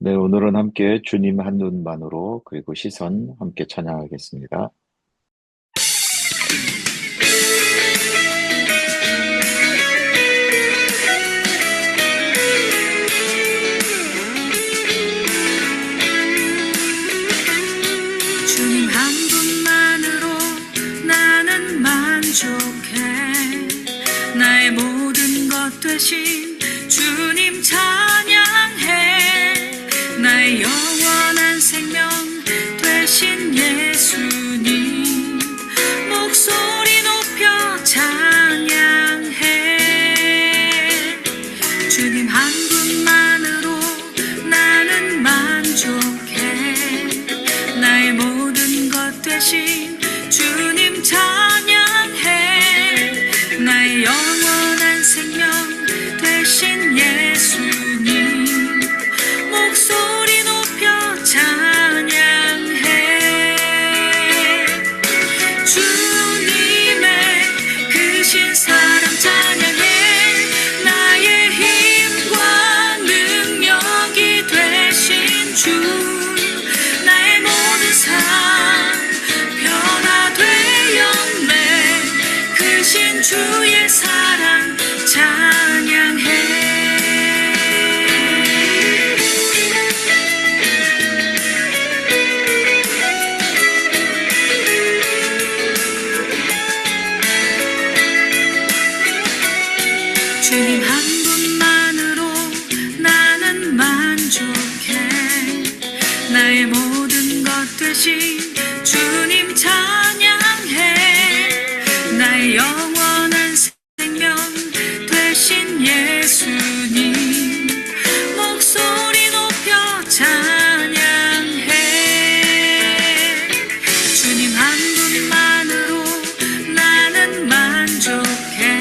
네, 오늘은 함께 주님 한눈만으로 그리고 시선 함께 찬양하겠습니다. 주님 한 분만으로 나는 만족해. 나의 모든 것 되신 주님 찬양해. 나의 영원한 생명 되신 예수님 목소리 높여 찬양해. 주님 한 분만으로 나는 만족해. 나의 모든 것 되신 주님 찬양해. 나의 영원한 생명 되신 예수님 목소리 높여 찬양해. 주님의 크신 사랑 찬양해. 나의 힘과 능력이 되신 주 나의 모든 삶 변화되었네. 크신 주의 사랑 찬양해. 주님 한 분만으로 나는 만족해. 나의 모든 것 되신 주님 찬양해. 나의 영원한 생명 되신 예수님 목소리 높여 찬양해. 주님 한 분만으로 나는 만족해.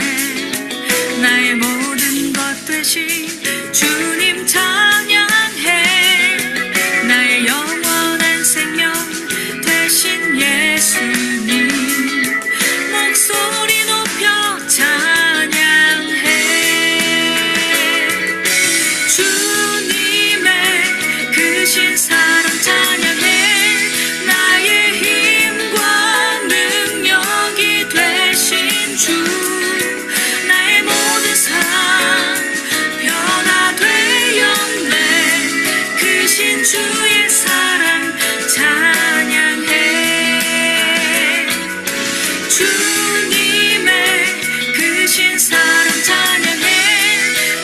나의 모든 것 되신 주님 찬양해. 나의 영원한 생명 되신 예수님 목소리 높여 찬양해. 주님의 크신 사랑 찬양해. 나의 힘과 능력이 되신 주 나의 모든 삶 변화되었네. 크신 주의 사랑 찬양해. 주님의 크신 사랑 찬양해.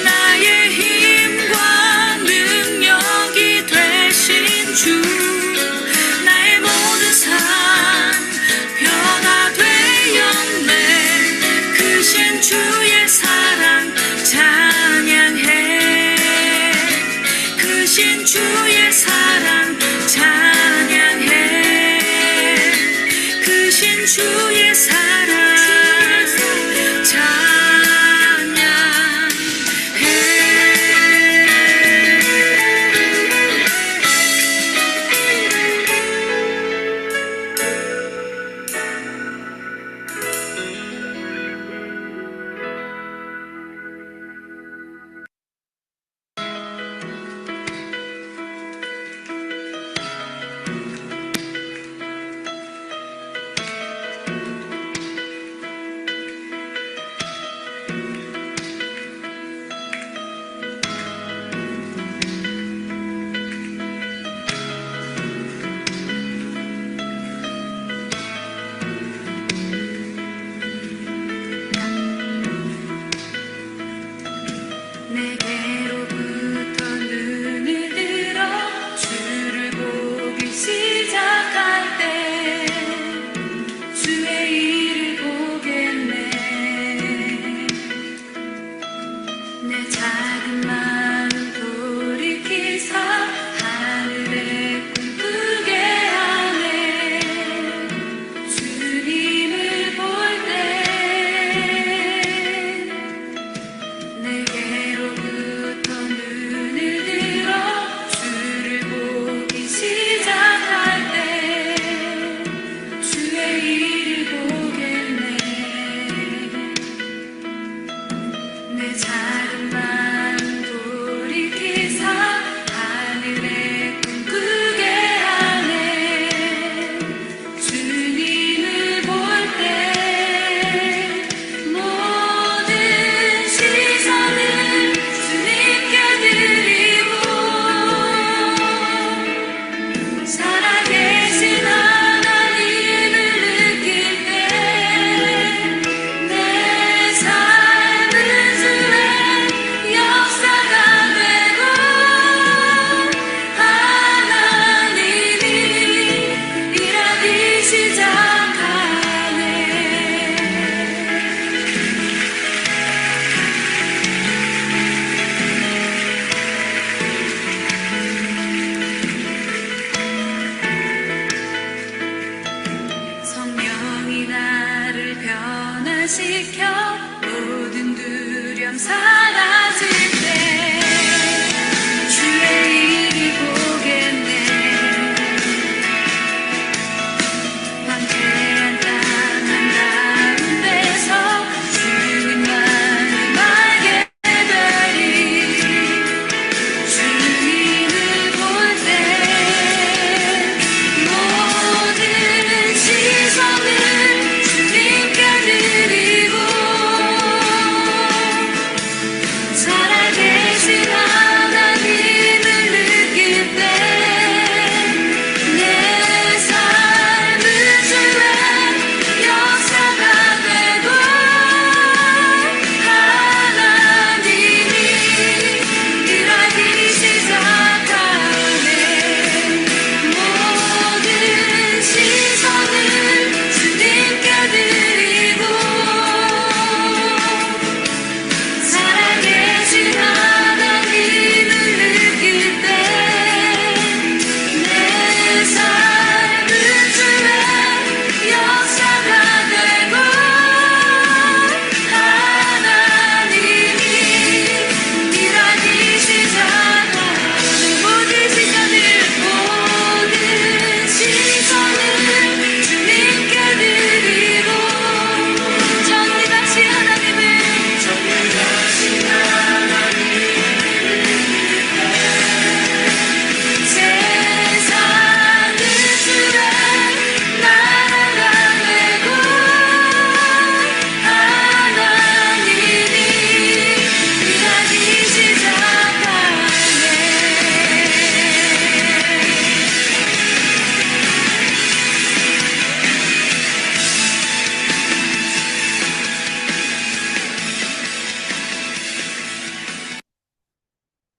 나의 힘과 능력이 되신 주 나의 모든 삶 변화되었네. 크신 주의 사랑 찬양해. 크신 주의 사랑 찬양해. 크신 주의 사랑 찬양해.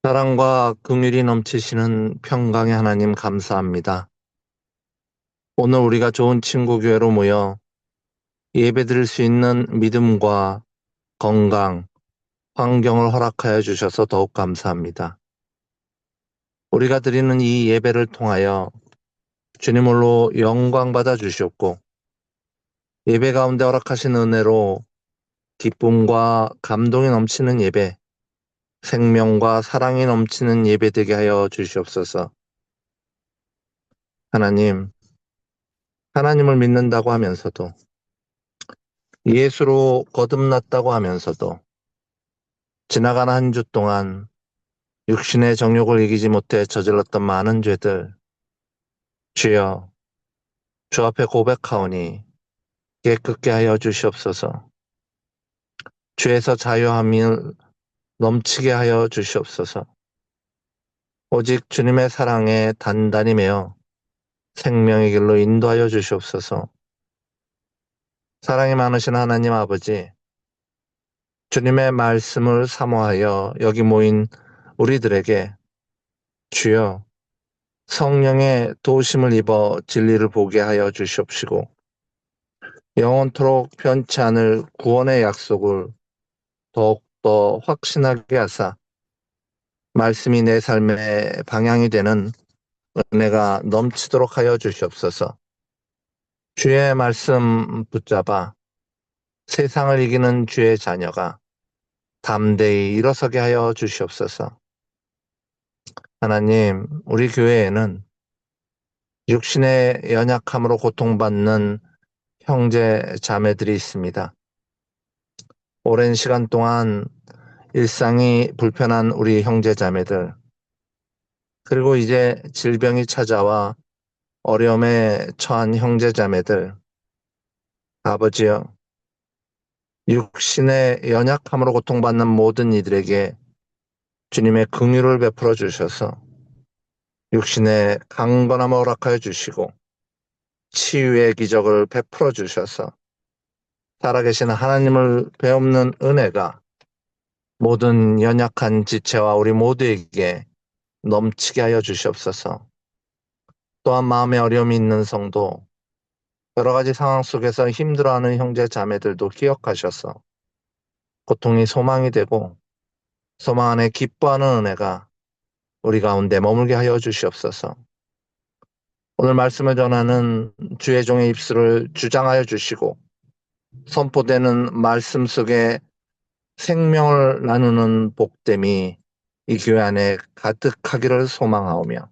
사랑과 긍휼이 넘치시는 평강의 하나님 감사합니다. 오늘 우리가 좋은 친구 교회로 모여 예배드릴 수 있는 믿음과 건강, 환경을 허락하여 주셔서 더욱 감사합니다. 우리가 드리는 이 예배를 통하여 주님으로 영광 받아 주시옵고 예배 가운데 허락하신 은혜로 기쁨과 감동이 넘치는 예배, 생명과 사랑이 넘치는 예배 되게 하여 주시옵소서. 하나님, 하나님을 믿는다고 하면서도 예수로 거듭났다고 하면서도 지나간 한 주 동안 육신의 정욕을 이기지 못해 저질렀던 많은 죄들, 주여, 주 앞에 고백하오니 깨끗게 하여 주시옵소서. 죄에서 자유함을 넘치게 하여 주시옵소서. 오직 주님의 사랑에 단단히 매어 생명의 길로 인도하여 주시옵소서. 사랑이 많으신 하나님 아버지, 주님의 말씀을 사모하여 여기 모인 우리들에게 주여 성령의 도우심을 입어 진리를 보게 하여 주시옵시고 영원토록 변치 않을 구원의 약속을 더욱더 확신하게 하사 말씀이 내 삶의 방향이 되는 은혜가 넘치도록 하여 주시옵소서. 주의 말씀 붙잡아 세상을 이기는 주의 자녀가 담대히 일어서게 하여 주시옵소서. 하나님, 우리 교회에는 육신의 연약함으로 고통받는 형제 자매들이 있습니다. 오랜 시간 동안 일상이 불편한 우리 형제 자매들, 그리고 이제 질병이 찾아와 어려움에 처한 형제 자매들, 아버지여, 육신의 연약함으로 고통받는 모든 이들에게 주님의 긍휼을 베풀어 주셔서 육신의 강건함을 허락하여 주시고 치유의 기적을 베풀어 주셔서 살아계신 하나님을 배움는 은혜가 모든 연약한 지체와 우리 모두에게 넘치게 하여 주시옵소서. 또한 마음에 어려움이 있는 성도, 여러 가지 상황 속에서 힘들어하는 형제 자매들도 기억하셔서 고통이 소망이 되고 소망 안에 기뻐하는 은혜가 우리 가운데 머물게 하여 주시옵소서. 오늘 말씀을 전하는 주의 종의 입술을 주장하여 주시고 선포되는 말씀 속에 생명을 나누는 복됨이 이 교회 안에 가득하기를 소망하오며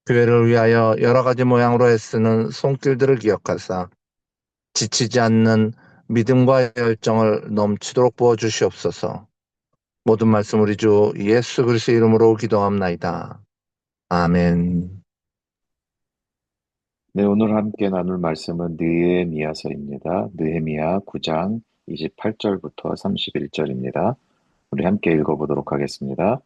교회를 위하여 여러 가지 모양으로 애쓰는 손길들을 기억하사 지치지 않는 믿음과 열정을 넘치도록 부어주시옵소서. 모든 말씀 우리 주 예수 그리스도의 이름으로 기도합나이다. 아멘. 네, 오늘 함께 나눌 말씀은 느헤미야서입니다. 느헤미야 9장 28절부터 31절입니다. 우리 함께 읽어보도록 하겠습니다.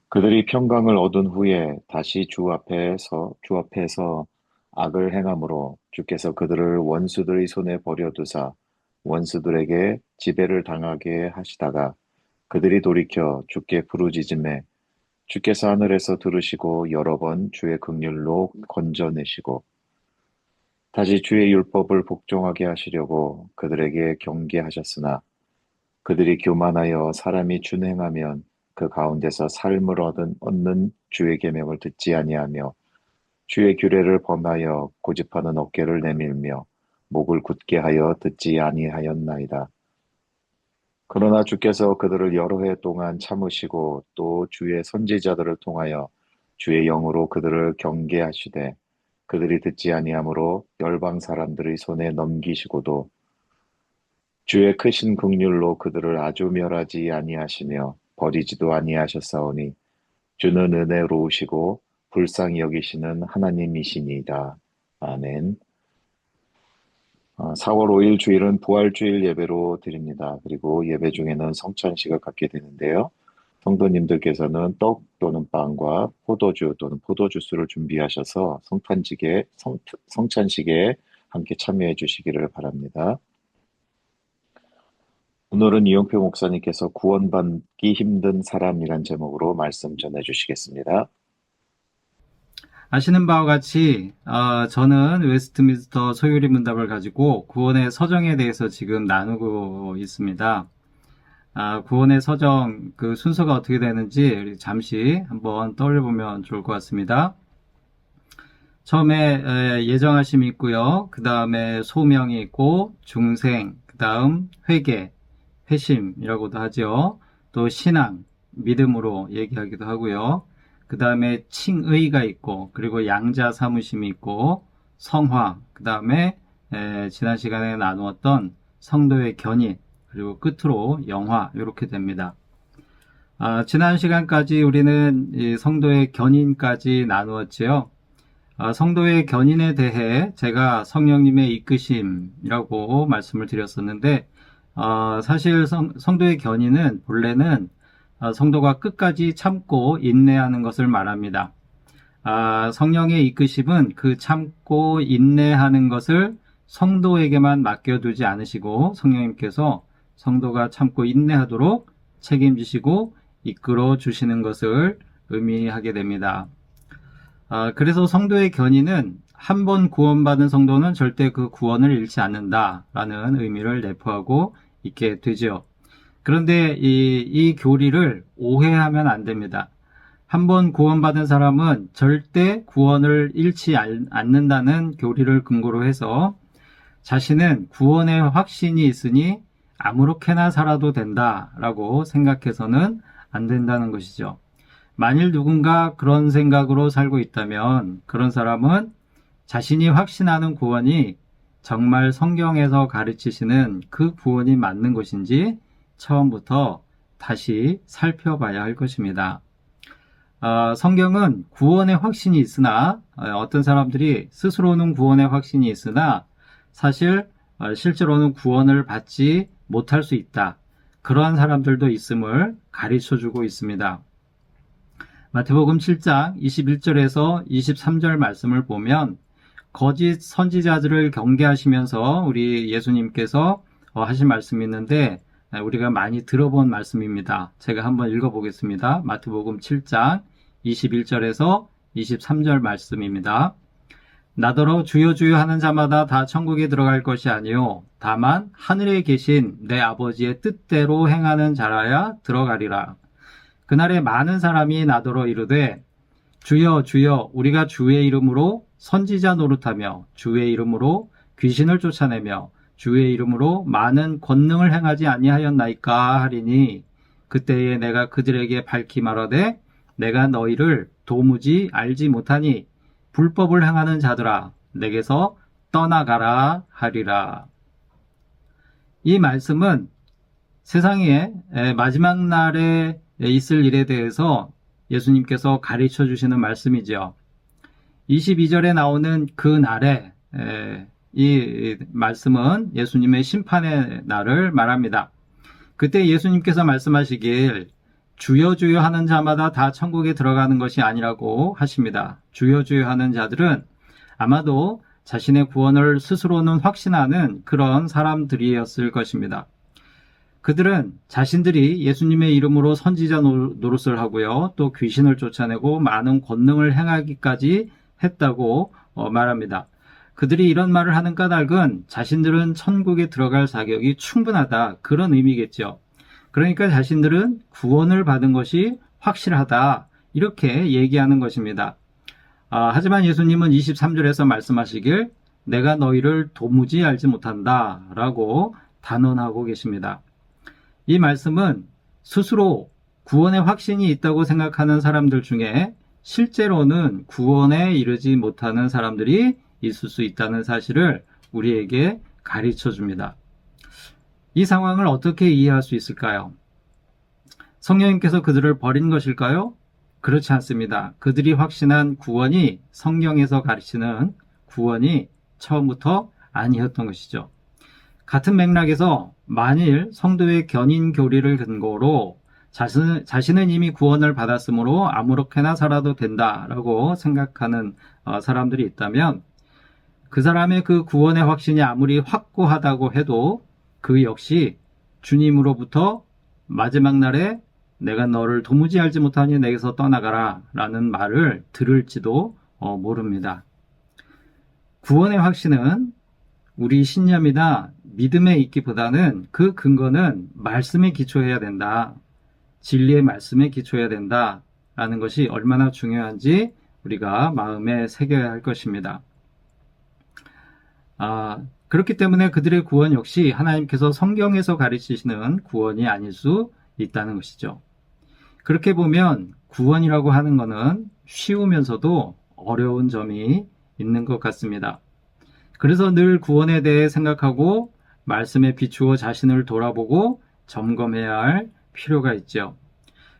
그들이 평강을 얻은 후에 다시 주 앞에서 악을 행함으로 주께서 그들을 원수들의 손에 버려두사 원수들에게 지배를 당하게 하시다가 그들이 돌이켜 주께 부르짖음에 주께서 하늘에서 들으시고 여러 번 주의 긍휼로 건져내시고 다시 주의 율법을 복종하게 하시려고 그들에게 경계하셨으나 그들이 교만하여 사람이 준행하면 그 가운데서 삶을 얻는 주의 계명을 듣지 아니하며 주의 규례를 범하여 고집하는 어깨를 내밀며 목을 굳게 하여 듣지 아니하였나이다. 그러나 주께서 그들을 여러 해 동안 참으시고 또 주의 선지자들을 통하여 주의 영으로 그들을 경계하시되 그들이 듣지 아니하므로 열방 사람들의 손에 넘기시고도 주의 크신 긍휼로 그들을 아주 멸하지 아니하시며 버리지도 아니하셨사오니 주는 은혜로우시고 불쌍히 여기시는 하나님이시니이다. 아멘. 4월 5일 주일은 부활주일 예배로 드립니다. 그리고 예배 중에는 성찬식을 갖게 되는데요. 성도님들께서는 떡 또는 빵과 포도주 또는 포도주스를 준비하셔서 성찬식에 함께 참여해 주시기를 바랍니다. 오늘은 이용표 목사님께서 구원받기 힘든 사람이란 제목으로 말씀 전해주시겠습니다. 아시는 바와 같이 저는 웨스트민스터 소유리 문답을 가지고 구원의 서정에 대해서 지금 나누고 있습니다. 구원의 서정 그 순서가 어떻게 되는지 우리 잠시 한번 떠올려보면 좋을 것 같습니다. 처음에 예정하심이 있고요. 그 다음에 소명이 있고 중생, 그 다음 회개, 회심이라고도 하죠. 또 신앙, 믿음으로 얘기하기도 하고요. 그 다음에 칭의가 있고, 그리고 양자 사무심이 있고, 성화, 그 다음에 지난 시간에 나누었던 성도의 견인, 그리고 끝으로 영화, 이렇게 됩니다. 지난 시간까지 우리는 이 성도의 견인까지 나누었지요. 성도의 견인에 대해 제가 성령님의 이끄심이라고 말씀을 드렸었는데, 사실 성도의 견인은 본래는 성도가 끝까지 참고 인내하는 것을 말합니다. 성령의 이끄심은 그 참고 인내하는 것을 성도에게만 맡겨두지 않으시고 성령님께서 성도가 참고 인내하도록 책임지시고 이끌어 주시는 것을 의미하게 됩니다. 그래서 성도의 견인은 한 번 구원받은 성도는 절대 그 구원을 잃지 않는다라는 의미를 내포하고 있게 되죠. 그런데 이 교리를 오해하면 안 됩니다. 한 번 구원받은 사람은 절대 구원을 잃지 않는다는 교리를 근거로 해서 자신은 구원의 확신이 있으니 아무렇게나 살아도 된다라고 생각해서는 안 된다는 것이죠. 만일 누군가 그런 생각으로 살고 있다면 그런 사람은 자신이 확신하는 구원이 정말 성경에서 가르치시는 그 구원이 맞는 것인지 처음부터 다시 살펴봐야 할 것입니다. 성경은 구원의 확신이 있으나 어떤 사람들이 스스로는 구원의 확신이 있으나 사실 실제로는 구원을 받지 못할 수 있다. 그러한 사람들도 있음을 가르쳐주고 있습니다. 마태복음 7장 21절에서 23절 말씀을 보면 거짓 선지자들을 경계하시면서 우리 예수님께서 하신 말씀이 있는데 우리가 많이 들어본 말씀입니다. 제가 한번 읽어보겠습니다. 마태복음 7장 21절에서 23절 말씀입니다. 나더러 주여 주여 하는 자마다 다 천국에 들어갈 것이 아니요 다만 하늘에 계신 내 아버지의 뜻대로 행하는 자라야 들어가리라. 그날에 많은 사람이 나더러 이르되 주여 주여 우리가 주의 이름으로 선지자 노릇하며 주의 이름으로 귀신을 쫓아내며 주의 이름으로 많은 권능을 행하지 아니하였나이까 하리니 그때에 내가 그들에게 밝히 말하되 내가 너희를 도무지 알지 못하니 불법을 행하는 자들아 내게서 떠나가라 하리라. 이 말씀은 세상에 마지막 날에 있을 일에 대해서 예수님께서 가르쳐 주시는 말씀이죠. 22절에 나오는 그 날에 이 말씀은 예수님의 심판의 날을 말합니다. 그때 예수님께서 말씀하시길 주여 주여 하는 자마다 다 천국에 들어가는 것이 아니라고 하십니다. 주여 주여 하는 자들은 아마도 자신의 구원을 스스로는 확신하는 그런 사람들이었을 것입니다. 그들은 자신들이 예수님의 이름으로 선지자 노릇을 하고요. 또 귀신을 쫓아내고 많은 권능을 행하기까지 했다고 말합니다. 그들이 이런 말을 하는 까닭은 자신들은 천국에 들어갈 자격이 충분하다. 그런 의미겠죠. 그러니까 자신들은 구원을 받은 것이 확실하다. 이렇게 얘기하는 것입니다. 하지만 예수님은 23절에서 말씀하시길 내가 너희를 도무지 알지 못한다. 라고 단언하고 계십니다. 이 말씀은 스스로 구원의 확신이 있다고 생각하는 사람들 중에 실제로는 구원에 이르지 못하는 사람들이 있을 수 있다는 사실을 우리에게 가르쳐 줍니다. 이 상황을 어떻게 이해할 수 있을까요? 성령님께서 그들을 버린 것일까요? 그렇지 않습니다. 그들이 확신한 구원이 성경에서 가르치는 구원이 처음부터 아니었던 것이죠. 같은 맥락에서 만일 성도의 견인 교리를 근거로 자신은 이미 구원을 받았으므로 아무렇게나 살아도 된다라고 생각하는 사람들이 있다면 그 사람의 그 구원의 확신이 아무리 확고하다고 해도 그 역시 주님으로부터 마지막 날에 내가 너를 도무지 알지 못하니 내게서 떠나가라 라는 말을 들을지도 모릅니다. 구원의 확신은 우리 신념이나 믿음에 있기보다는 그 근거는 말씀에 기초해야 된다. 진리의 말씀에 기초해야 된다. 라는 것이 얼마나 중요한지 우리가 마음에 새겨야 할 것입니다. 그렇기 때문에 그들의 구원 역시 하나님께서 성경에서 가르치시는 구원이 아닐 수 있다는 것이죠. 그렇게 보면 구원이라고 하는 것은 쉬우면서도 어려운 점이 있는 것 같습니다. 그래서 늘 구원에 대해 생각하고 말씀에 비추어 자신을 돌아보고 점검해야 할 필요가 있죠.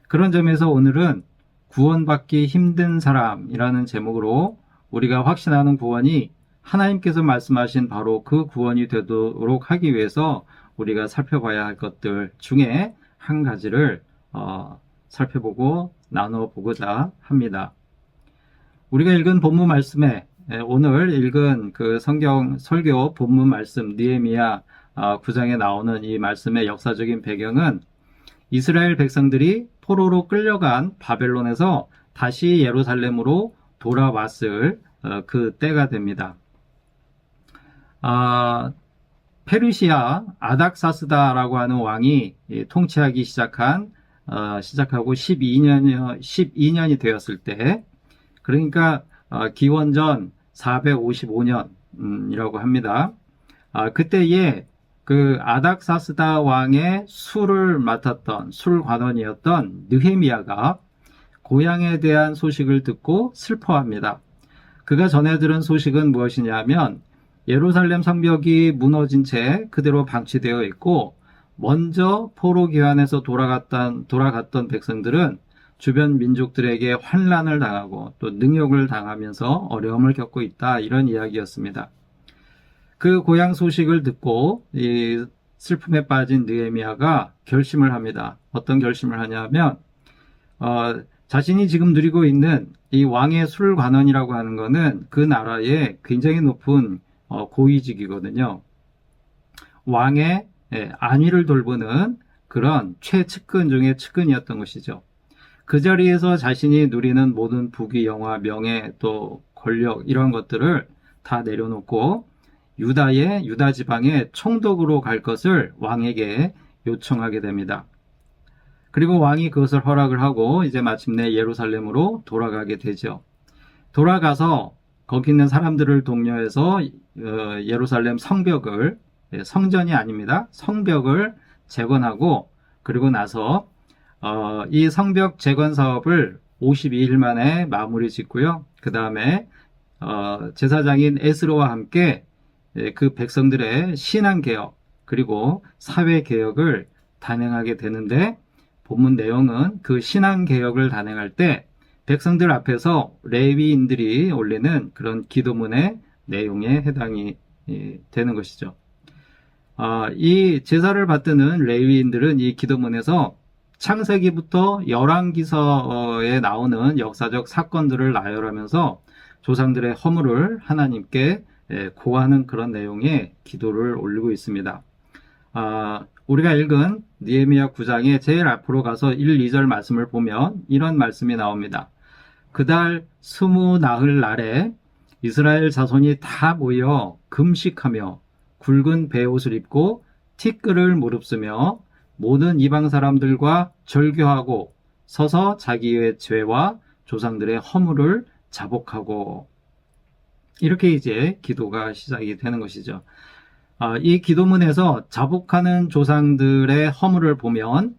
그런 점에서 오늘은 구원받기 힘든 사람이라는 제목으로 우리가 확신하는 구원이 하나님께서 말씀하신 바로 그 구원이 되도록 하기 위해서 우리가 살펴봐야 할 것들 중에 한 가지를 살펴보고 나눠 보고자 합니다. 우리가 읽은 본문 말씀에 오늘 읽은 그 성경 설교 본문 말씀 느헤미야 9장에 나오는 이 말씀의 역사적인 배경은 이스라엘 백성들이 포로로 끌려간 바벨론에서 다시 예루살렘으로 돌아왔을 그 때가 됩니다. 페르시아 아닥사스다라고 하는 왕이 통치하기 시작하고 12년이 되었을 때, 그러니까 기원전 455년이라고 합니다. 그때에 그 아닥사스다 왕의 술을 맡았던 술관원이었던 느헤미야가 고향에 대한 소식을 듣고 슬퍼합니다. 그가 전해 들은 소식은 무엇이냐면 예루살렘 성벽이 무너진 채 그대로 방치되어 있고, 먼저 포로 귀환에서 돌아갔던 백성들은 주변 민족들에게 환난을 당하고 또 능욕을 당하면서 어려움을 겪고 있다, 이런 이야기였습니다. 그 고향 소식을 듣고 이 슬픔에 빠진 느헤미야가 결심을 합니다. 어떤 결심을 하냐면 자신이 지금 누리고 있는 이 왕의 술관원이라고 하는 것은 그 나라의 굉장히 높은 고위직이거든요. 왕의 안위를 돌보는 그런 최측근 중의 측근이었던 것이죠. 그 자리에서 자신이 누리는 모든 부귀, 영화, 명예, 또 권력, 이런 것들을 다 내려놓고 유다 지방의 총독으로 갈 것을 왕에게 요청하게 됩니다. 그리고 왕이 그것을 허락을 하고 이제 마침내 예루살렘으로 돌아가게 되죠. 돌아가서 거기 있는 사람들을 독려해서 예루살렘 성벽을, 성전이 아닙니다, 성벽을 재건하고, 그리고 나서 이 성벽 재건 사업을 52일 만에 마무리 짓고요. 그 다음에 제사장인 에스로와 함께 그 백성들의 신앙개혁 그리고 사회개혁을 단행하게 되는데, 본문 내용은 그 신앙개혁을 단행할 때 백성들 앞에서 레위인들이 올리는 그런 기도문의 내용에 해당이 되는 것이죠. 이 제사를 받드는 레위인들은 이 기도문에서 창세기부터 열왕기서에 나오는 역사적 사건들을 나열하면서 조상들의 허물을 하나님께 고하는 그런 내용의 기도를 올리고 있습니다. 우리가 읽은 느헤미야 9장의 제일 앞으로 가서 1, 2절 말씀을 보면 이런 말씀이 나옵니다. 그달 20나흘 날에 이스라엘 자손이 다 모여 금식하며 굵은 베옷을 입고 티끌을 무릅쓰며 모든 이방 사람들과 절교하고 서서 자기의 죄와 조상들의 허물을 자복하고, 이렇게 이제 기도가 시작이 되는 것이죠. 이 기도문에서 자복하는 조상들의 허물을 보면,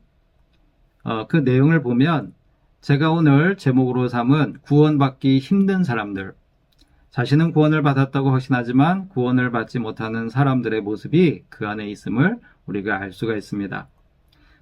그 내용을 보면 제가 오늘 제목으로 삼은 구원받기 힘든 사람들, 자신은 구원을 받았다고 확신하지만 구원을 받지 못하는 사람들의 모습이 그 안에 있음을 우리가 알 수가 있습니다.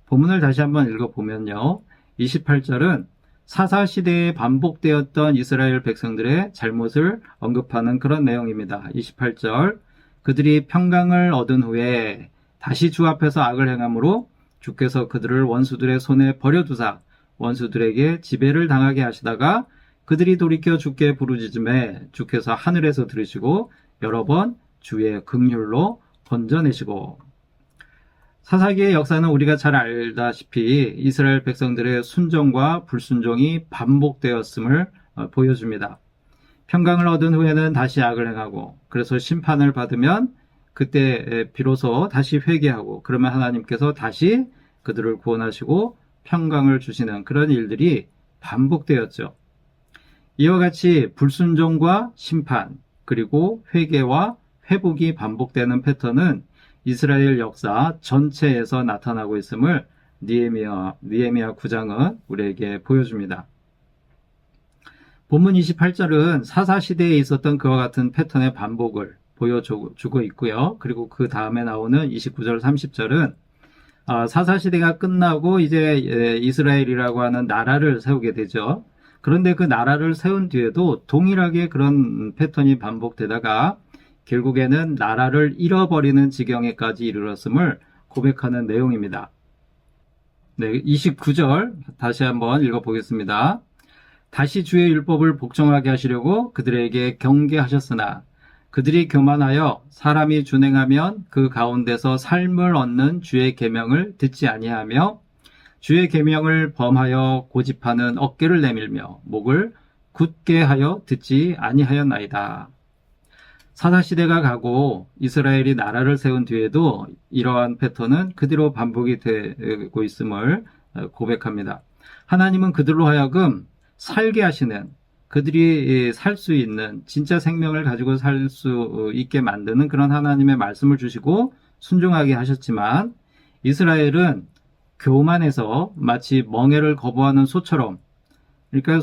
본문을 다시 한번 읽어보면요, 28절은 사사시대에 반복되었던 이스라엘 백성들의 잘못을 언급하는 그런 내용입니다. 28절, 그들이 평강을 얻은 후에 다시 주 앞에서 악을 행함으로 주께서 그들을 원수들의 손에 버려두사 원수들에게 지배를 당하게 하시다가 그들이 돌이켜 주께 부르짖음에 주께서 하늘에서 들으시고 여러 번 주의 긍휼로 건져내시고. 사사기의 역사는 우리가 잘 알다시피 이스라엘 백성들의 순종과 불순종이 반복되었음을 보여줍니다. 평강을 얻은 후에는 다시 악을 행하고, 그래서 심판을 받으면 그때 비로소 다시 회개하고, 그러면 하나님께서 다시 그들을 구원하시고 평강을 주시는 그런 일들이 반복되었죠. 이와 같이 불순종과 심판, 그리고 회개와 회복이 반복되는 패턴은 이스라엘 역사 전체에서 나타나고 있음을 느헤미야 9장은 우리에게 보여줍니다. 본문 28절은 사사시대에 있었던 그와 같은 패턴의 반복을 보여주고 있고요. 그리고 그 다음에 나오는 29절 30절은 사사시대가 끝나고 이제 이스라엘이라고 하는 나라를 세우게 되죠. 그런데 그 나라를 세운 뒤에도 동일하게 그런 패턴이 반복되다가 결국에는 나라를 잃어버리는 지경에까지 이르렀음을 고백하는 내용입니다. 네, 29절 다시 한번 읽어보겠습니다. 다시 주의 율법을 복종하게 하시려고 그들에게 경계하셨으나 그들이 교만하여 사람이 준행하면 그 가운데서 삶을 얻는 주의 계명을 듣지 아니하며 주의 계명을 범하여 고집하는 어깨를 내밀며 목을 굳게 하여 듣지 아니하였나이다. 사사시대가 가고 이스라엘이 나라를 세운 뒤에도 이러한 패턴은 그대로 반복이 되고 있음을 고백합니다. 하나님은 그들로 하여금 살게 하시는, 그들이 살 수 있는 진짜 생명을 가지고 살 수 있게 만드는 그런 하나님의 말씀을 주시고 순종하게 하셨지만 이스라엘은 교만해서 마치 멍에를 거부하는 소처럼, 그러니까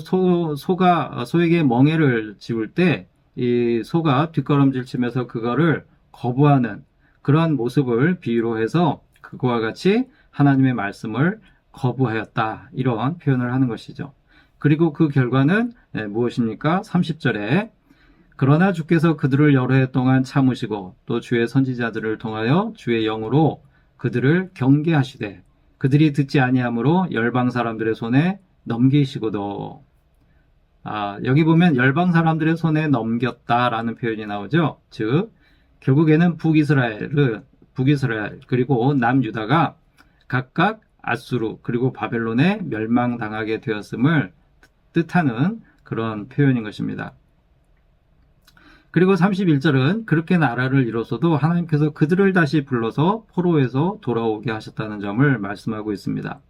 소에게 멍에를 지울 때 이 소가 뒷걸음질 치면서 그거를 거부하는 그런 모습을 비유로 해서 그거와 같이 하나님의 말씀을 거부하였다, 이런 표현을 하는 것이죠. 그리고 그 결과는 무엇입니까? 30절에 그러나 주께서 그들을 여러 해 동안 참으시고 또 주의 선지자들을 통하여 주의 영으로 그들을 경계하시되 그들이 듣지 아니하므로 열방 사람들의 손에 넘기시고도. 여기 보면 열방 사람들의 손에 넘겼다라는 표현이 나오죠. 즉 결국에는 북이스라엘 그리고 남유다가 각각 아수르 그리고 바벨론에 멸망당하게 되었음을 뜻하는 그런 표현인 것입니다. 그리고 31절은 그렇게 나라를 이뤄서도 하나님께서 그들을 다시 불러서 포로에서 돌아오게 하셨다는 점을 말씀하고 있습니다.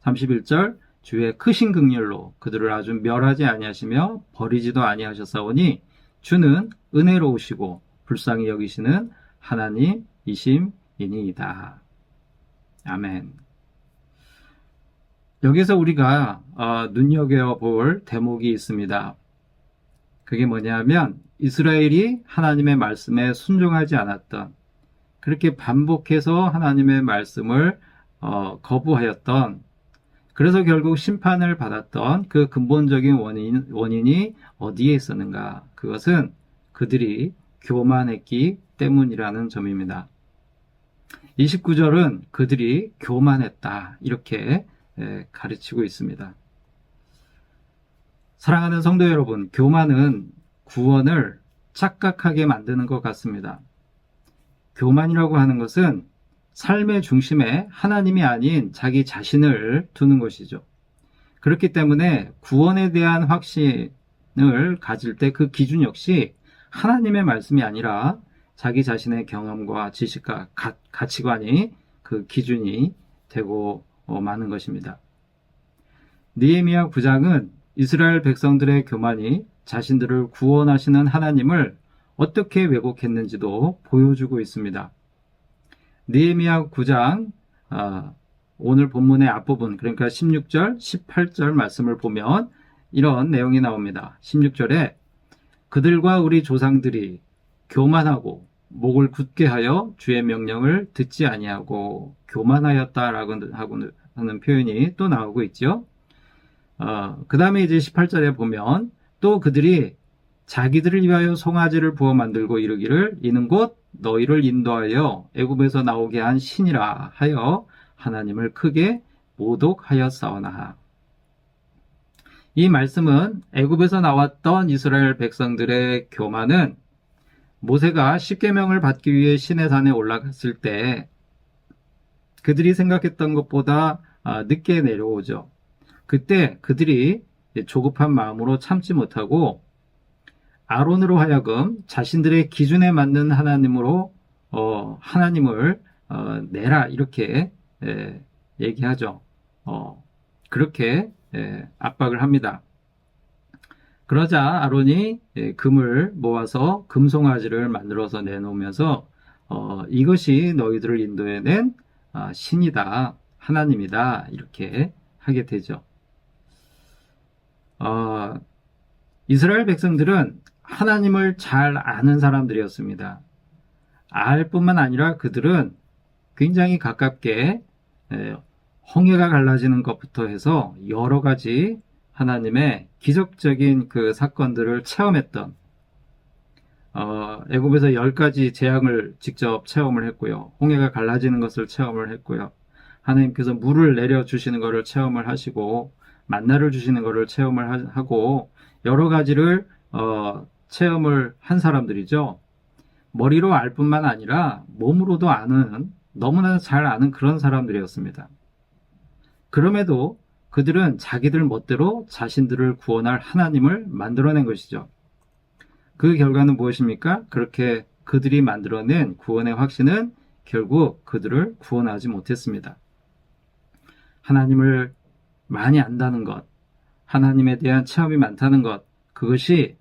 31절 주의 크신 긍휼로 그들을 아주 멸하지 아니하시며 버리지도 아니하셨사오니 주는 은혜로우시고 불쌍히 여기시는 하나님이심이니이다. 아멘. 여기서 우리가 눈여겨볼 대목이 있습니다. 그게 뭐냐면 이스라엘이 하나님의 말씀에 순종하지 않았던, 그렇게 반복해서 하나님의 말씀을 거부하였던, 그래서 결국 심판을 받았던 그 근본적인 원인이 어디에 있었는가? 그것은 그들이 교만했기 때문이라는 점입니다. 29절은 그들이 교만했다, 이렇게 가르치고 있습니다. 사랑하는 성도 여러분, 교만은 구원을 착각하게 만드는 것 같습니다. 교만이라고 하는 것은 삶의 중심에 하나님이 아닌 자기 자신을 두는 것이죠. 그렇기 때문에 구원에 대한 확신을 가질 때 그 기준 역시 하나님의 말씀이 아니라 자기 자신의 경험과 지식과 가치관이 그 기준이 되고 마는 것입니다. 느헤미야 9장은 이스라엘 백성들의 교만이 자신들을 구원하시는 하나님을 어떻게 왜곡했는지도 보여주고 있습니다. 느헤미야 9장 오늘 본문의 앞부분, 그러니까 16절, 18절 말씀을 보면 이런 내용이 나옵니다. 16절에 그들과 우리 조상들이 교만하고 목을 굳게 하여 주의 명령을 듣지 아니하고 교만하였다라고 하는 표현이 또 나오고 있죠. 그 다음에 이제 18절에 보면 또 그들이 자기들을 위하여 송아지를 부어 만들고 이르기를 이는 곧 너희를 인도하여 애굽에서 나오게 한 신이라 하여 하나님을 크게 모독하였사오나. 이 말씀은 애굽에서 나왔던 이스라엘 백성들의 교만은 모세가 십계명을 받기 위해 시내산에 올라갔을 때 그들이 생각했던 것보다 늦게 내려오죠. 그때 그들이 조급한 마음으로 참지 못하고 아론으로 하여금 자신들의 기준에 맞는 하나님으로 하나님을 내라 이렇게 얘기하죠. 그렇게 압박을 합니다. 그러자 아론이 금을 모아서 금송아지를 만들어서 내놓으면서 이것이 너희들을 인도해낸 신이다, 하나님이다 이렇게 하게 되죠. 이스라엘 백성들은 하나님을 잘 아는 사람들이었습니다. 알 뿐만 아니라 그들은 굉장히 가깝게 홍해가 갈라지는 것부터 해서 여러 가지 하나님의 기적적인 그 사건들을 체험했던 애굽에서 10가지 재앙을 직접 체험을 했고요. 홍해가 갈라지는 것을 체험을 했고요. 하나님께서 물을 내려주시는 것을 체험을 하시고 만나를 주시는 것을 체험을 하고 여러 가지를 체험을 한 사람들이죠. 머리로 알 뿐만 아니라 몸으로도 아는, 너무나 잘 아는 그런 사람들이었습니다. 그럼에도 그들은 자기들 멋대로 자신들을 구원할 하나님을 만들어낸 것이죠. 그 결과는 무엇입니까? 그렇게 그들이 만들어낸 구원의 확신은 결국 그들을 구원하지 못했습니다. 하나님을 많이 안다는 것, 하나님에 대한 체험이 많다는 것, 그것이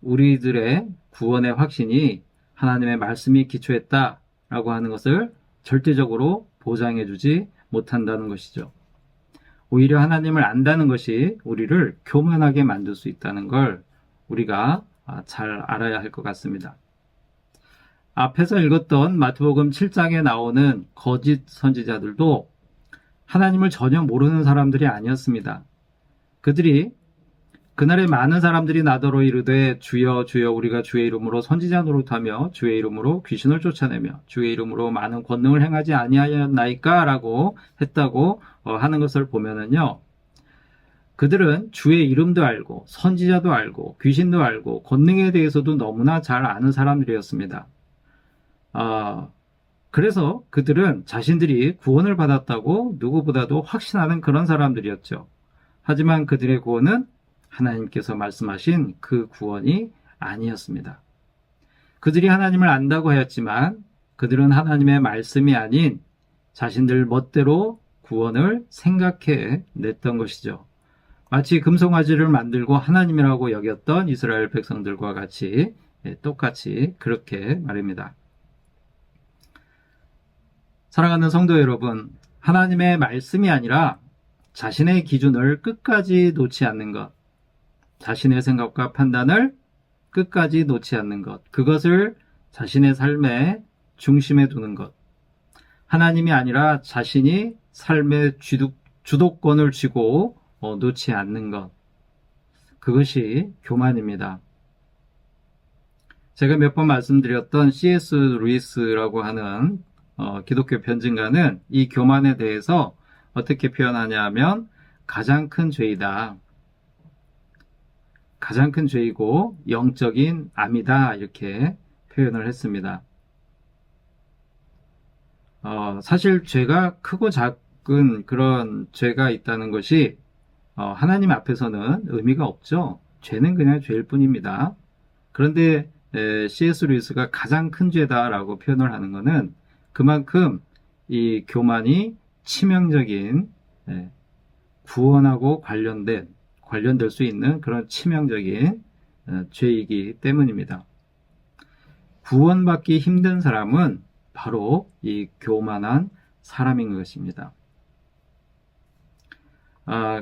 우리들의 구원의 확신이 하나님의 말씀이 기초했다라고 하는 것을 절대적으로 보장해주지 못한다는 것이죠. 오히려 하나님을 안다는 것이 우리를 교만하게 만들 수 있다는 걸 우리가 잘 알아야 할 것 같습니다. 앞에서 읽었던 마태복음 7장에 나오는 거짓 선지자들도 하나님을 전혀 모르는 사람들이 아니었습니다. 그들이 그날에 많은 사람들이 나더러 이르되 주여 주여 우리가 주의 이름으로 선지자 노릇하며 주의 이름으로 귀신을 쫓아내며 주의 이름으로 많은 권능을 행하지 아니하였나이까 라고 했다고 하는 것을 보면은요, 그들은 주의 이름도 알고 선지자도 알고 귀신도 알고 권능에 대해서도 너무나 잘 아는 사람들이었습니다. 그래서 그들은 자신들이 구원을 받았다고 누구보다도 확신하는 그런 사람들이었죠. 하지만 그들의 구원은 하나님께서 말씀하신 그 구원이 아니었습니다. 그들이 하나님을 안다고 하였지만 그들은 하나님의 말씀이 아닌 자신들 멋대로 구원을 생각해 냈던 것이죠. 마치 금송아지를 만들고 하나님이라고 여겼던 이스라엘 백성들과 같이 똑같이 그렇게 말입니다. 사랑하는 성도 여러분, 하나님의 말씀이 아니라 자신의 기준을 끝까지 놓지 않는 것, 자신의 생각과 판단을 끝까지 놓지 않는 것, 그것을 자신의 삶의 중심에 두는 것, 하나님이 아니라 자신이 삶의 주도권을 쥐고 놓지 않는 것, 그것이 교만입니다. 제가 몇 번 말씀드렸던 C.S. 루이스라고 하는 기독교 변증가는 이 교만에 대해서 어떻게 표현하냐 하면 가장 큰 죄이다. 가장 큰 죄이고 영적인 암이다. 이렇게 표현을 했습니다. 사실 죄가 크고 작은 그런 죄가 있다는 것이 하나님 앞에서는 의미가 없죠. 죄는 그냥 죄일 뿐입니다. 그런데 C.S. 루이스가 가장 큰 죄다라고 표현을 하는 것은 그만큼 이 교만이 치명적인 구원하고 관련될 수 있는 그런 치명적인 죄이기 때문입니다. 구원받기 힘든 사람은 바로 이 교만한 사람인 것입니다.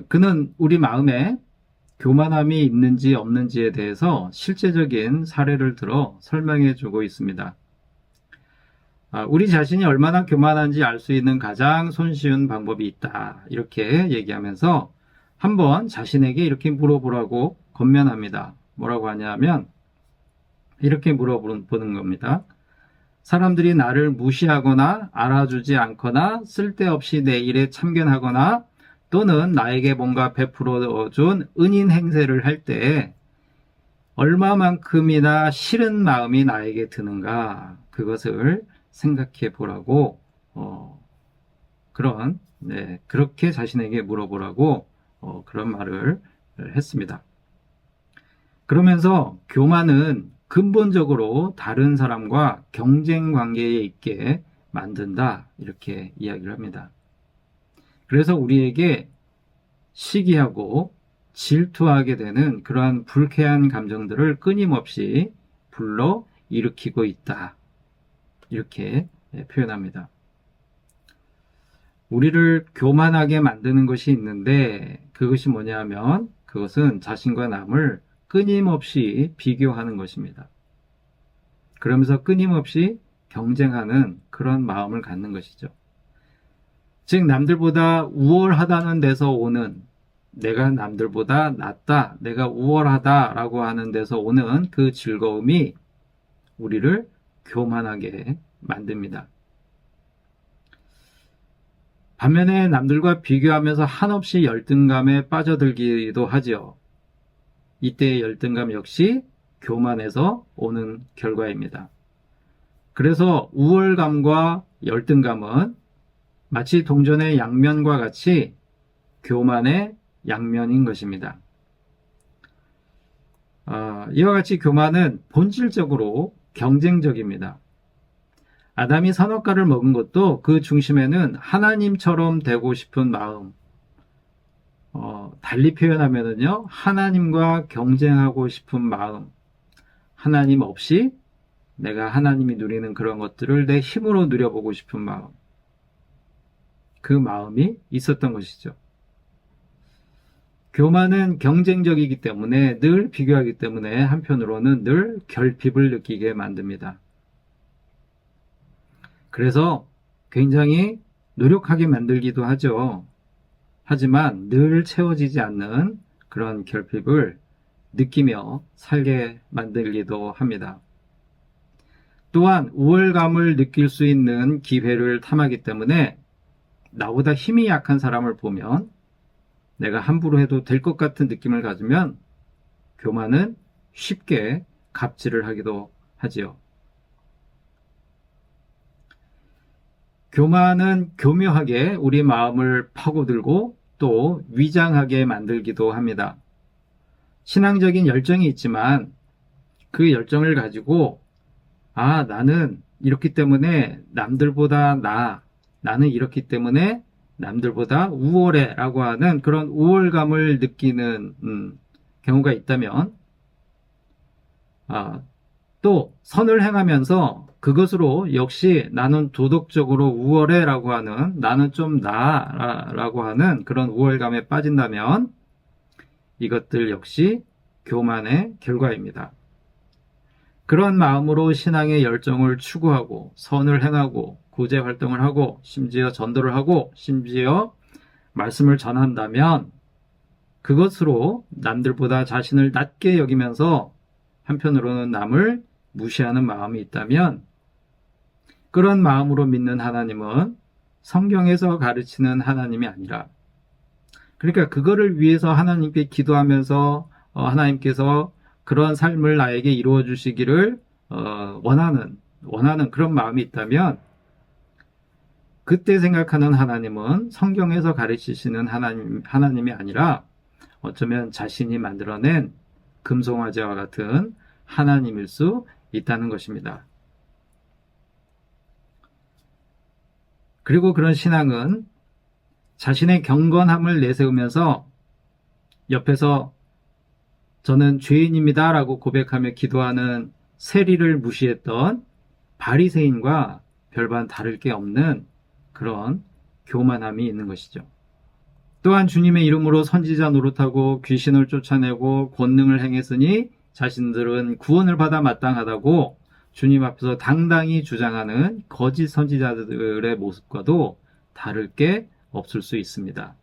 그는 우리 마음에 교만함이 있는지 없는지에 대해서 실제적인 사례를 들어 설명해 주고 있습니다. 우리 자신이 얼마나 교만한지 알 수 있는 가장 손쉬운 방법이 있다. 이렇게 얘기하면서 한번 자신에게 이렇게 물어보라고 권면합니다. 뭐라고 하냐면 이렇게 물어보는 겁니다. 사람들이 나를 무시하거나 알아주지 않거나 쓸데없이 내 일에 참견하거나 또는 나에게 뭔가 베풀어준 은인 행세를 할 때 얼마만큼이나 싫은 마음이 나에게 드는가, 그것을 생각해 보라고 그런, 그렇게 자신에게 물어보라고 그런 말을 했습니다. 그러면서 교만은 근본적으로 다른 사람과 경쟁 관계에 있게 만든다. 이렇게 이야기를 합니다. 그래서 우리에게 시기하고 질투하게 되는 그러한 불쾌한 감정들을 끊임없이 불러 일으키고 있다. 이렇게 표현합니다. 우리를 교만하게 만드는 것이 있는데 그것이 뭐냐면 그것은 자신과 남을 끊임없이 비교하는 것입니다. 그러면서 끊임없이 경쟁하는 그런 마음을 갖는 것이죠. 즉 남들보다 우월하다는 데서 오는 내가 남들보다 낫다, 내가 우월하다라고 하는 데서 오는 그 즐거움이 우리를 교만하게 만듭니다. 반면에 남들과 비교하면서 한없이 열등감에 빠져들기도 하지요. 이때의 열등감 역시 교만에서 오는 결과입니다. 그래서 우월감과 열등감은 마치 동전의 양면과 같이 교만의 양면인 것입니다. 이와 같이 교만은 본질적으로 경쟁적입니다. 아담이 선악과를 먹은 것도 그 중심에는 하나님처럼 되고 싶은 마음, 달리 표현하면은요, 하나님과 경쟁하고 싶은 마음, 하나님 없이 내가 하나님이 누리는 그런 것들을 내 힘으로 누려보고 싶은 마음, 그 마음이 있었던 것이죠. 교만은 경쟁적이기 때문에 늘 비교하기 때문에 한편으로는 늘 결핍을 느끼게 만듭니다. 그래서 굉장히 노력하게 만들기도 하죠. 하지만 늘 채워지지 않는 그런 결핍을 느끼며 살게 만들기도 합니다. 또한 우월감을 느낄 수 있는 기회를 탐하기 때문에 나보다 힘이 약한 사람을 보면 내가 함부로 해도 될 것 같은 느낌을 가지면 교만은 쉽게 갑질을 하기도 하지요. 교만은 교묘하게 우리 마음을 파고들고 또 위장하게 만들기도 합니다. 신앙적인 열정이 있지만 그 열정을 가지고 나는 이렇기 때문에 남들보다 나는 이렇기 때문에 남들보다 우월해 라고 하는 그런 우월감을 느끼는 경우가 있다면 또 선을 행하면서 그것으로 역시 나는 도덕적으로 우월해 라고 하는 나는 좀 라고 하는 그런 우월감에 빠진다면 이것들 역시 교만의 결과입니다. 그런 마음으로 신앙의 열정을 추구하고 선을 행하고 구제 활동을 하고 심지어 전도를 하고 심지어 말씀을 전한다면 그것으로 남들보다 자신을 낮게 여기면서 한편으로는 남을 무시하는 마음이 있다면 그런 마음으로 믿는 하나님은 성경에서 가르치는 하나님이 아니라 그러니까 그거를 위해서 하나님께 기도하면서 하나님께서 그런 삶을 나에게 이루어 주시기를 원하는 그런 마음이 있다면 그때 생각하는 하나님은 성경에서 가르치시는 하나님이 아니라 어쩌면 자신이 만들어낸 금송아지와 같은 하나님일 수 있다는 것입니다. 그리고 그런 신앙은 자신의 경건함을 내세우면서 옆에서 저는 죄인입니다 라고 고백하며 기도하는 세리를 무시했던 바리새인과 별반 다를 게 없는 그런 교만함이 있는 것이죠. 또한 주님의 이름으로 선지자 노릇하고 귀신을 쫓아내고 권능을 행했으니 자신들은 구원을 받아 마땅하다고 주님 앞에서 당당히 주장하는 거짓 선지자들의 모습과도 다를 게 없을 수 있습니다.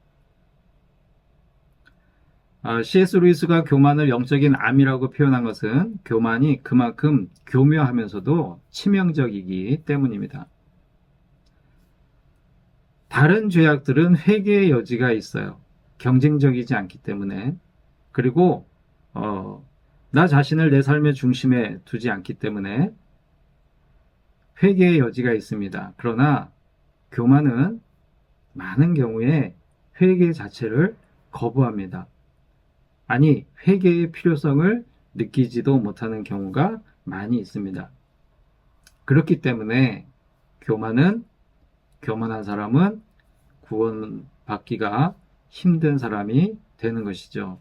C.S. 루이스가 교만을 영적인 암이라고 표현한 것은 교만이 그만큼 교묘하면서도 치명적이기 때문입니다. 다른 죄악들은 회개의 여지가 있어요. 경쟁적이지 않기 때문에. 그리고 나 자신을 내 삶의 중심에 두지 않기 때문에 회개의 여지가 있습니다. 그러나 교만은 많은 경우에 회개 자체를 거부합니다. 아니, 회개의 필요성을 느끼지도 못하는 경우가 많이 있습니다. 그렇기 때문에 교만한 사람은 구원받기가 힘든 사람이 되는 것이죠.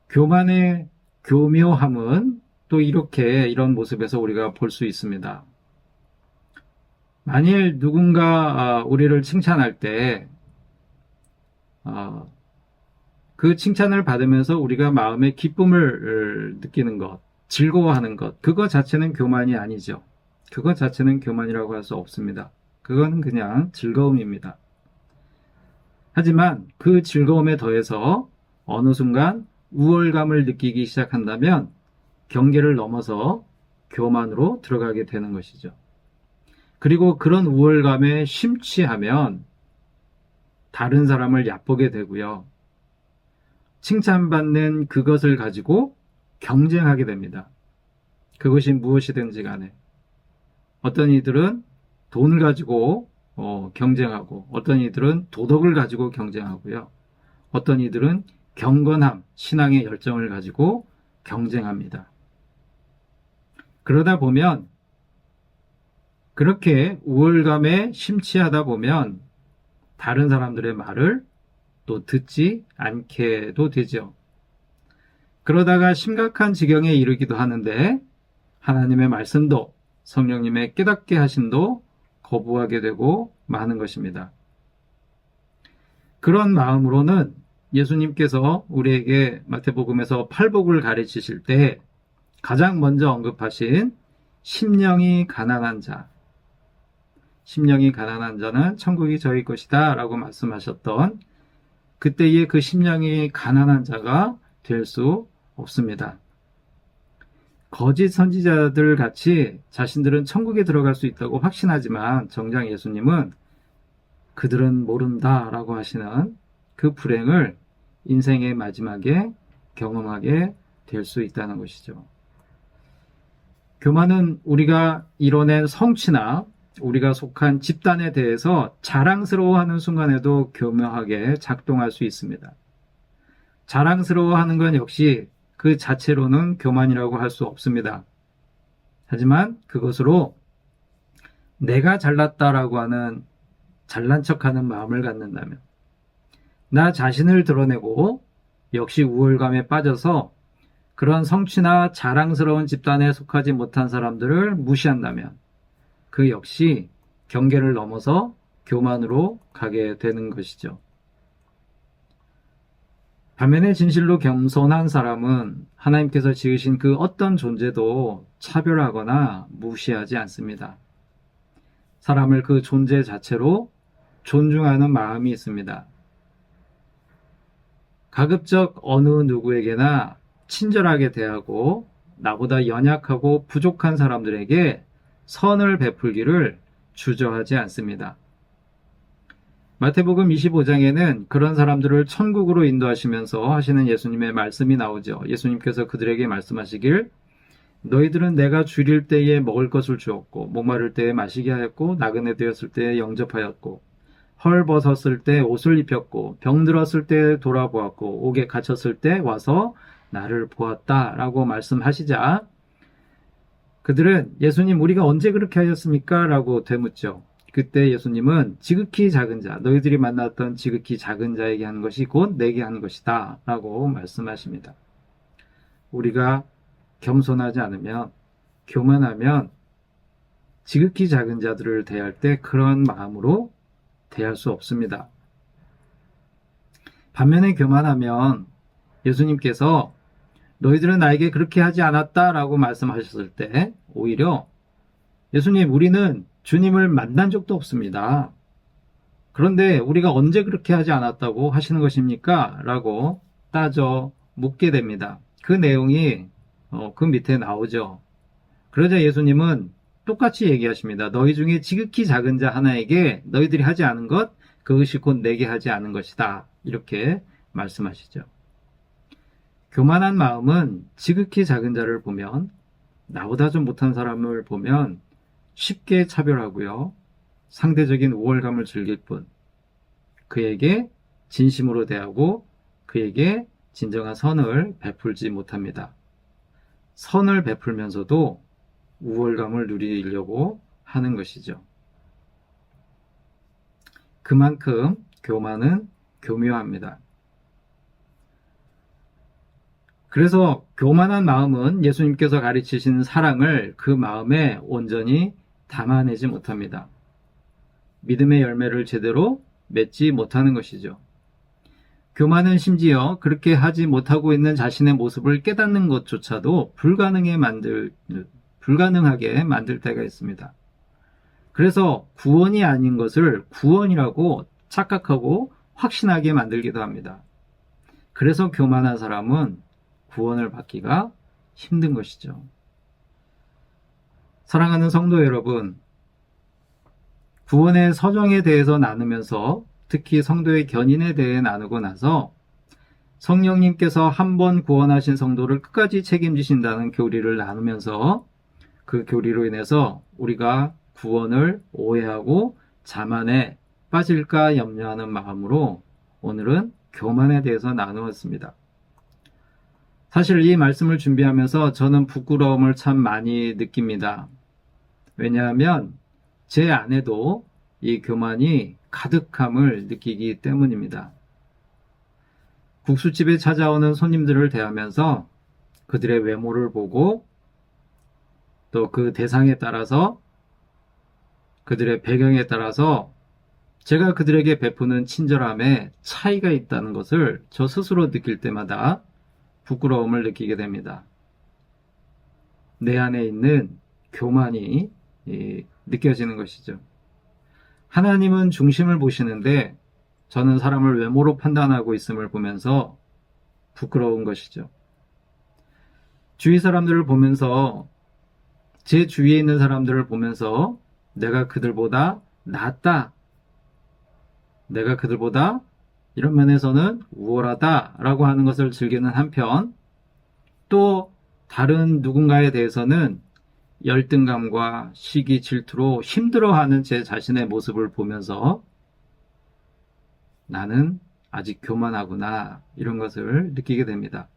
교만의 교묘함은 또 이런 모습에서 우리가 볼 수 있습니다. 만일 누군가 우리를 칭찬할 때 그 칭찬을 받으면서 우리가 마음의 기쁨을 느끼는 것, 즐거워하는 것, 그거 자체는 교만이 아니죠. 그것 자체는 교만이라고 할 수 없습니다. 그건 그냥 즐거움입니다. 하지만 그 즐거움에 더해서 어느 순간 우월감을 느끼기 시작한다면 경계를 넘어서 교만으로 들어가게 되는 것이죠. 그리고 그런 우월감에 심취하면 다른 사람을 얕보게 되고요. 칭찬받는 그것을 가지고 경쟁하게 됩니다. 그것이 무엇이든지 간에. 어떤 이들은 돈을 가지고 경쟁하고, 어떤 이들은 도덕을 가지고 경쟁하고요. 어떤 이들은 경건함, 신앙의 열정을 가지고 경쟁합니다. 그러다 보면, 그렇게 우월감에 심취하다 보면 다른 사람들의 말을 또 듣지 않게도 되죠. 그러다가 심각한 지경에 이르기도 하는데 하나님의 말씀도 성령님의 깨닫게 하심도 거부하게 되고 마는 것입니다. 그런 마음으로는 예수님께서 우리에게 마태복음에서 팔복을 가르치실 때 가장 먼저 언급하신 심령이 가난한 자는 천국이 저희 것이다 라고 말씀하셨던 그때의 그 심령이 가난한 자가 될 수 없습니다. 거짓 선지자들 같이 자신들은 천국에 들어갈 수 있다고 확신하지만 정작 예수님은 그들은 모른다 라고 하시는 그 불행을 인생의 마지막에 경험하게 될 수 있다는 것이죠. 교만은 우리가 이뤄낸 성취나 우리가 속한 집단에 대해서 자랑스러워하는 순간에도 교묘하게 작동할 수 있습니다. 자랑스러워하는 건 역시 그 자체로는 교만이라고 할 수 없습니다. 하지만 그것으로 내가 잘났다라고 하는 잘난 척하는 마음을 갖는다면, 나 자신을 드러내고 역시 우월감에 빠져서 그런 성취나 자랑스러운 집단에 속하지 못한 사람들을 무시한다면 그 역시 경계를 넘어서 교만으로 가게 되는 것이죠. 반면에 진실로 겸손한 사람은 하나님께서 지으신 그 어떤 존재도 차별하거나 무시하지 않습니다. 사람을 그 존재 자체로 존중하는 마음이 있습니다. 가급적 어느 누구에게나 친절하게 대하고 나보다 연약하고 부족한 사람들에게 선을 베풀기를 주저하지 않습니다. 마태복음 25장에는 그런 사람들을 천국으로 인도하시면서 하시는 예수님의 말씀이 나오죠. 예수님께서 그들에게 말씀하시길, 너희들은 내가 줄일 때에 먹을 것을 주었고, 목마를 때에 마시게 하였고, 나그네 되었을 때에 영접하였고, 헐벗었을 때 옷을 입혔고, 병들었을 때 돌아보았고, 옥에 갇혔을 때 와서 나를 보았다라고 말씀하시자 그들은 예수님 우리가 언제 그렇게 하였습니까? 라고 되묻죠. 그때 예수님은 지극히 작은 자, 너희들이 만났던 지극히 작은 자에게 한 것이 곧 내게 한 것이다 라고 말씀하십니다. 우리가 겸손하지 않으면, 교만하면 지극히 작은 자들을 대할 때 그런 마음으로 대할 수 없습니다. 반면에 교만하면 예수님께서 너희들은 나에게 그렇게 하지 않았다라고 말씀하셨을 때 오히려 예수님, 우리는 주님을 만난 적도 없습니다. 그런데 우리가 언제 그렇게 하지 않았다고 하시는 것입니까? 라고 따져 묻게 됩니다. 그 내용이 그 밑에 나오죠. 그러자 예수님은 똑같이 얘기하십니다. 너희 중에 지극히 작은 자 하나에게 너희들이 하지 않은 것, 그것이 곧 내게 하지 않은 것이다. 이렇게 말씀하시죠. 교만한 마음은 지극히 작은 자를 보면, 나보다 좀 못한 사람을 보면 쉽게 차별하고요. 상대적인 우월감을 즐길 뿐 그에게 진심으로 대하고 그에게 진정한 선을 베풀지 못합니다. 선을 베풀면서도 우월감을 누리려고 하는 것이죠. 그만큼 교만은 교묘합니다. 그래서 교만한 마음은 예수님께서 가르치신 사랑을 그 마음에 온전히 담아내지 못합니다. 믿음의 열매를 제대로 맺지 못하는 것이죠. 교만은 심지어 그렇게 하지 못하고 있는 자신의 모습을 깨닫는 것조차도 불가능하게 만들 때가 있습니다. 그래서 구원이 아닌 것을 구원이라고 착각하고 확신하게 만들기도 합니다. 그래서 교만한 사람은 구원을 받기가 힘든 것이죠. 사랑하는 성도 여러분, 구원의 서정에 대해서 나누면서 특히 성도의 견인에 대해 나누고 나서 성령님께서 한 번 구원하신 성도를 끝까지 책임지신다는 교리를 나누면서 그 교리로 인해서 우리가 구원을 오해하고 자만에 빠질까 염려하는 마음으로 오늘은 교만에 대해서 나누었습니다. 사실 이 말씀을 준비하면서 저는 부끄러움을 참 많이 느낍니다. 왜냐하면 제 안에도 이 교만이 가득함을 느끼기 때문입니다. 국수집에 찾아오는 손님들을 대하면서 그들의 외모를 보고 또 그 대상에 따라서 그들의 배경에 따라서 제가 그들에게 베푸는 친절함에 차이가 있다는 것을 저 스스로 느낄 때마다 부끄러움을 느끼게 됩니다. 내 안에 있는 교만이 느껴지는 것이죠. 하나님은 중심을 보시는데 저는 사람을 외모로 판단하고 있음을 보면서 부끄러운 것이죠. 주위 사람들을 보면서 제 주위에 있는 사람들을 보면서 내가 그들보다 낫다, 내가 그들보다 이런 면에서는 우월하다라고 하는 것을 즐기는 한편 또 다른 누군가에 대해서는 열등감과 시기 질투로 힘들어하는 제 자신의 모습을 보면서 나는 아직 교만하구나 이런 것을 느끼게 됩니다.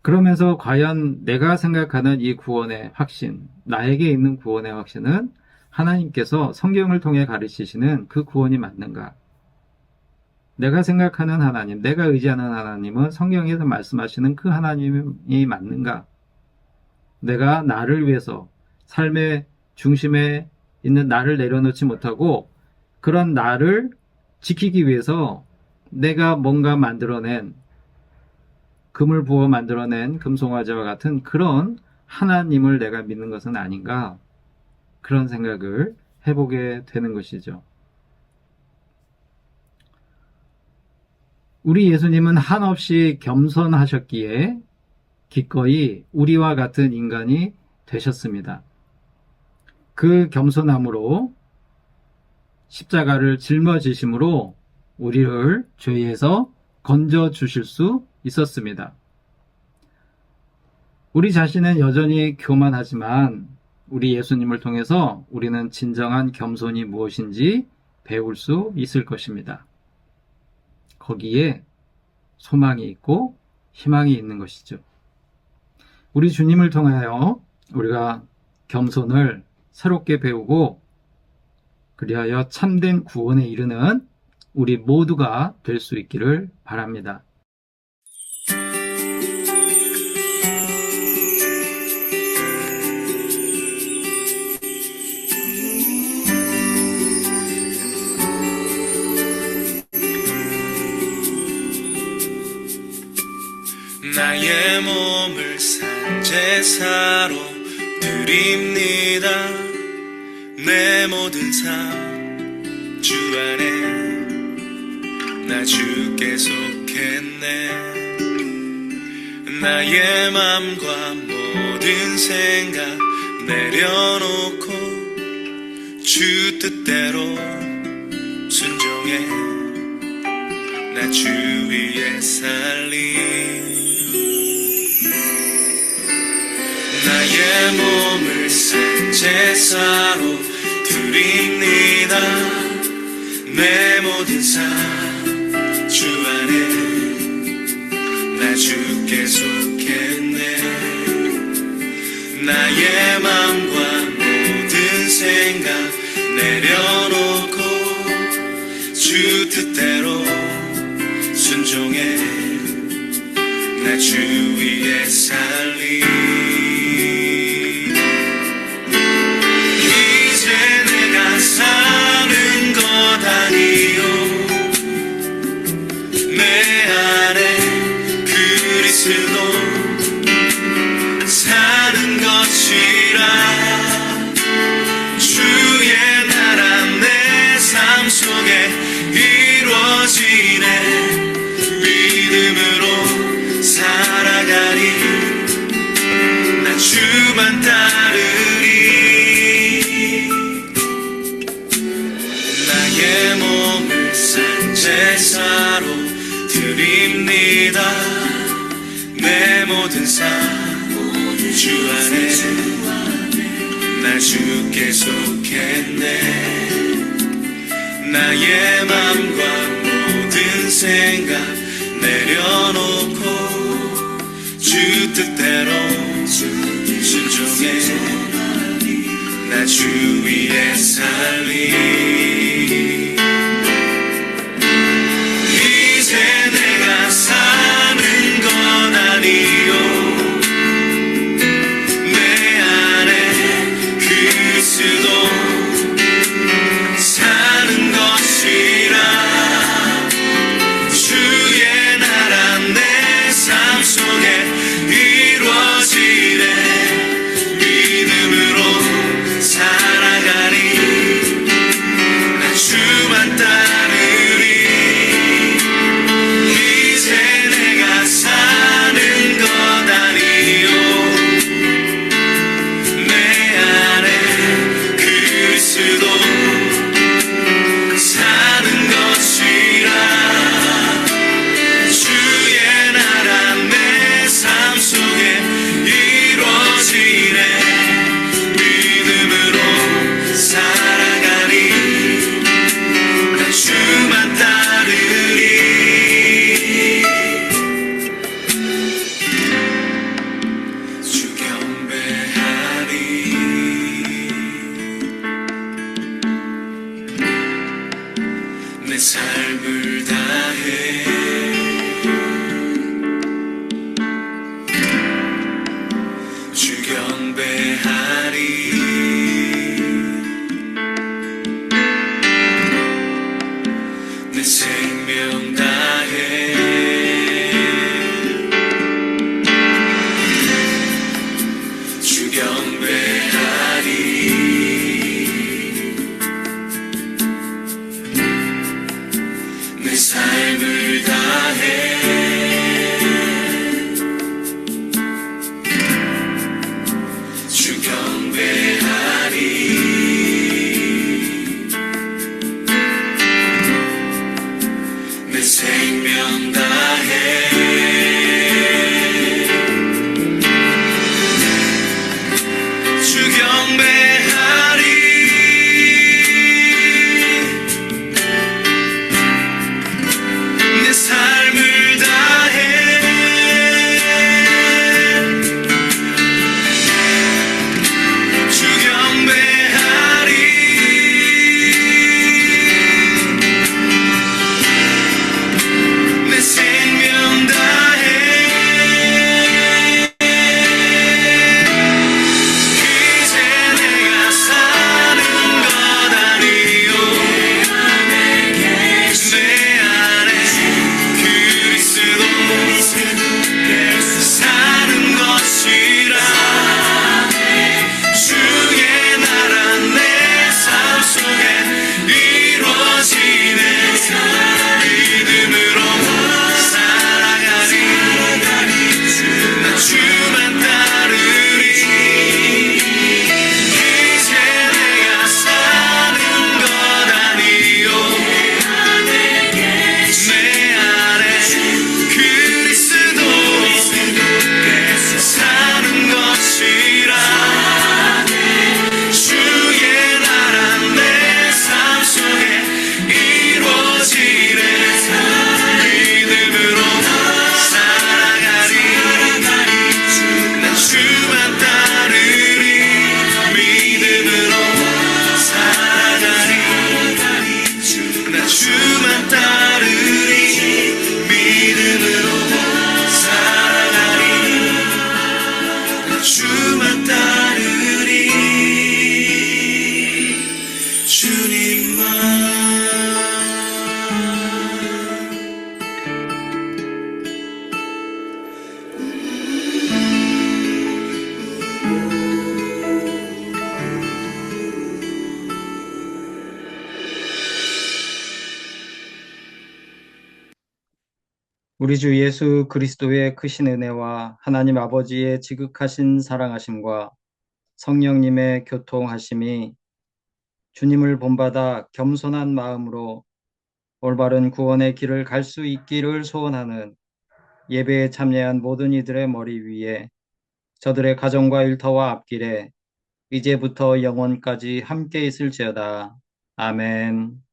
그러면서 과연 내가 생각하는 이 구원의 확신, 나에게 있는 구원의 확신은 하나님께서 성경을 통해 가르치시는 그 구원이 맞는가? 내가 생각하는 하나님, 내가 의지하는 하나님은 성경에서 말씀하시는 그 하나님이 맞는가? 내가 나를 위해서 삶의 중심에 있는 나를 내려놓지 못하고 그런 나를 지키기 위해서 내가 뭔가 만들어낸 금을 부어 만들어낸 금송아지와 같은 그런 하나님을 내가 믿는 것은 아닌가? 그런 생각을 해보게 되는 것이죠. 우리 예수님은 한없이 겸손하셨기에 기꺼이 우리와 같은 인간이 되셨습니다. 그 겸손함으로 십자가를 짊어지심으로 우리를 죄에서 건져 주실 수 있었습니다. 우리 자신은 여전히 교만하지만 우리 예수님을 통해서 우리는 진정한 겸손이 무엇인지 배울 수 있을 것입니다. 거기에 소망이 있고 희망이 있는 것이죠. 우리 주님을 통하여 우리가 겸손을 새롭게 배우고 그리하여 참된 구원에 이르는 우리 모두가 될 수 있기를 바랍니다. 나의 몸을 산제사로 드립니다. 내 모든 삶 주 안에 나 주께 속했네. 나의 맘과 모든 생각 내려놓고 주 뜻대로 순종해 나 주 위에 살리. 나의 몸을 산 제사로 드립니다. 내 모든 삶 주 안에 나 주께 속했네. 나의 맘과 모든 생각 내려놓고 주 뜻대로 순종해 나 주 위에 살리. 이제 내가 사는 것 아니요 내 안에 그리스도 사는 것이라. 주의 나라 내 삶 속에 이루어지네. 믿음으로 살아가리. 나 주만 따르리. 나의 몸을 산 제사로 드립니다. 내 모든 삶 주 안에 나 주께 속했네. 나의 맘과 모든 생각 내려놓고 주 뜻대로 순종해 나 주 위에 살리. 이제 내가 사는 건 아니요 내 안에 그리스도 사는 것이라. 주의 나라 내 삶 속에 이루어지네. 믿음으로 살아가리. 우리 주 예수 그리스도의 크신 은혜와 하나님 아버지의 지극하신 사랑하심과 성령님의 교통하심이 주님을 본받아 겸손한 마음으로 올바른 구원의 길을 갈 수 있기를 소원하는 예배에 참여한 모든 이들의 머리 위에 저들의 가정과 일터와 앞길에 이제부터 영원까지 함께 있을지어다. 아멘.